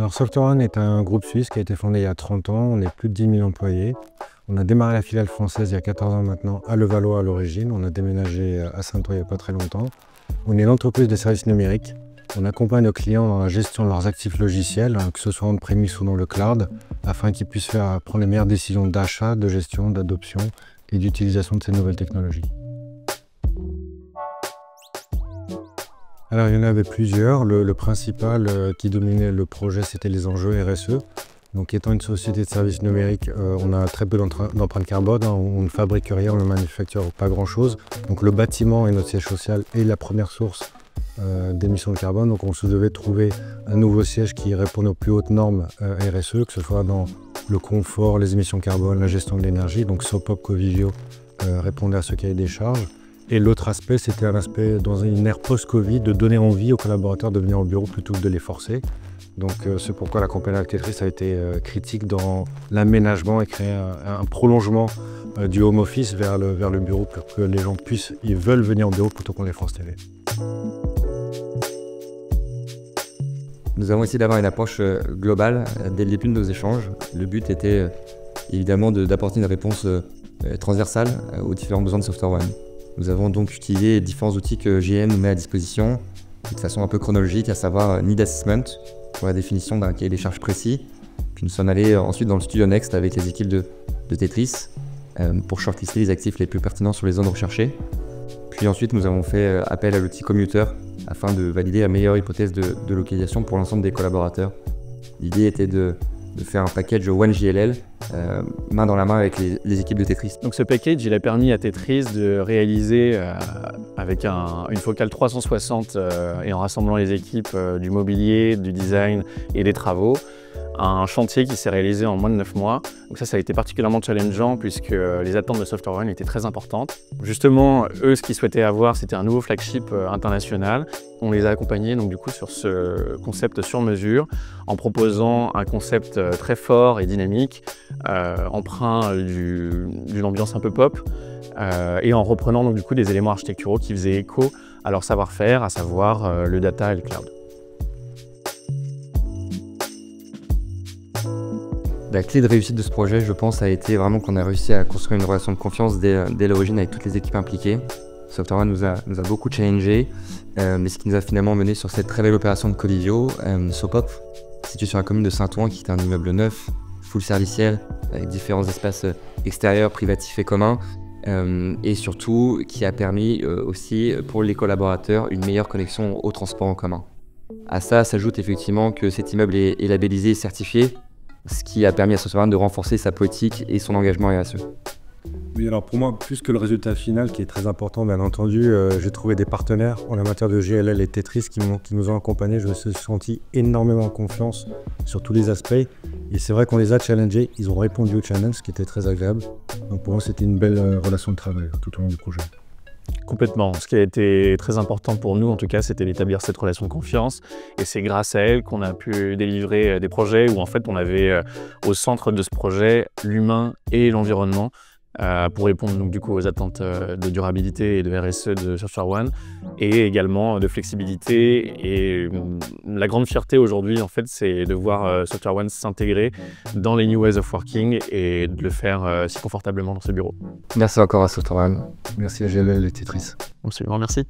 Alors SoftwareOne est un groupe suisse qui a été fondé il y a 30 ans, on est plus de 10 000 employés. On a démarré la filiale française il y a 14 ans maintenant à Levallois à l'origine, on a déménagé à Saint-Ouen il n'y a pas très longtemps. On est une entreprise de services numériques, on accompagne nos clients dans la gestion de leurs actifs logiciels, que ce soit on-premise ou dans le cloud, afin qu'ils puissent prendre les meilleures décisions d'achat, de gestion, d'adoption et d'utilisation de ces nouvelles technologies. Alors il y en avait plusieurs. Le principal qui dominait le projet, c'était les enjeux RSE. Donc étant une société de services numériques, on a très peu d'empreinte carbone, hein. On ne fabrique rien, on ne manufacture pas grand-chose. Donc le bâtiment et notre siège social est la première source d'émissions de carbone. Donc on se devait trouver un nouveau siège qui réponde aux plus hautes normes RSE, que ce soit dans le confort, les émissions carbone, la gestion de l'énergie. Donc Sopop Covivio répondait à ce cahier des charges. Et l'autre aspect, c'était un aspect dans une ère post-Covid, de donner envie aux collaborateurs de venir au bureau plutôt que de les forcer. Donc c'est pourquoi la compagnie Tetris a été critique dans l'aménagement et créer un prolongement du home office vers le bureau pour que les gens ils veulent venir au bureau plutôt qu'on les force télé. Nous avons essayé d'avoir une approche globale dès le début de nos échanges. Le but était évidemment d'apporter une réponse transversale aux différents besoins de SoftwareOne. Nous avons donc utilisé différents outils que JM nous met à disposition de façon un peu chronologique, à savoir Need Assessment pour la définition d'un cahier des charges précis. Puis nous sommes allés ensuite dans le studio Next avec les équipes de Tetris pour shortlister les actifs les plus pertinents sur les zones recherchées. Puis ensuite nous avons fait appel à l'outil Commuter afin de valider la meilleure hypothèse de localisation pour l'ensemble des collaborateurs. L'idée était de faire un package OneJLL main dans la main avec les équipes de Tetris. Donc ce package, il a permis à Tetris de réaliser avec une focale 360 et en rassemblant les équipes du mobilier, du design et des travaux, un chantier qui s'est réalisé en moins de 9 mois. Donc ça a été particulièrement challengeant puisque les attentes de SoftwareOne étaient très importantes. Justement, eux, ce qu'ils souhaitaient avoir, c'était un nouveau flagship international. On les a accompagnés donc, du coup, sur ce concept sur mesure en proposant un concept très fort et dynamique, empreint d'une ambiance un peu pop et en reprenant donc, du coup, des éléments architecturaux qui faisaient écho à leur savoir-faire, à savoir le data et le cloud. La clé de réussite de ce projet, je pense, a été vraiment qu'on a réussi à construire une relation de confiance dès l'origine avec toutes les équipes impliquées. SoftwareOne nous a beaucoup challengé, mais ce qui nous a finalement mené sur cette très belle opération de Covivio, Sopop, situé sur la commune de Saint-Ouen, qui est un immeuble neuf, full serviciel, avec différents espaces extérieurs, privatifs et communs, et surtout qui a permis aussi pour les collaborateurs une meilleure connexion aux transports en commun. À ça s'ajoute effectivement que cet immeuble est labellisé et certifié, ce qui a permis à SoftwareOne de renforcer sa politique et son engagement RSE. Oui, alors pour moi, plus que le résultat final qui est très important, bien entendu, j'ai trouvé des partenaires en la matière de JLL et Tetris qui nous ont accompagnés. Je me suis senti énormément confiance sur tous les aspects. Et c'est vrai qu'on les a challengés, ils ont répondu au challenge, ce qui était très agréable. Donc pour moi, c'était une belle relation de travail tout au long du projet. Complètement. Ce qui a été très important pour nous, en tout cas, c'était d'établir cette relation de confiance. Et c'est grâce à elle qu'on a pu délivrer des projets où, en fait, on avait au centre de ce projet l'humain et l'environnement pour répondre donc, du coup, aux attentes de durabilité et de RSE de SoftwareOne et également de flexibilité. Et la grande fierté aujourd'hui, en fait, c'est de voir SoftwareOne s'intégrer dans les new ways of working et de le faire si confortablement dans ce bureau. Merci encore à SoftwareOne. Merci à JLL et Tetris. Absolument, merci.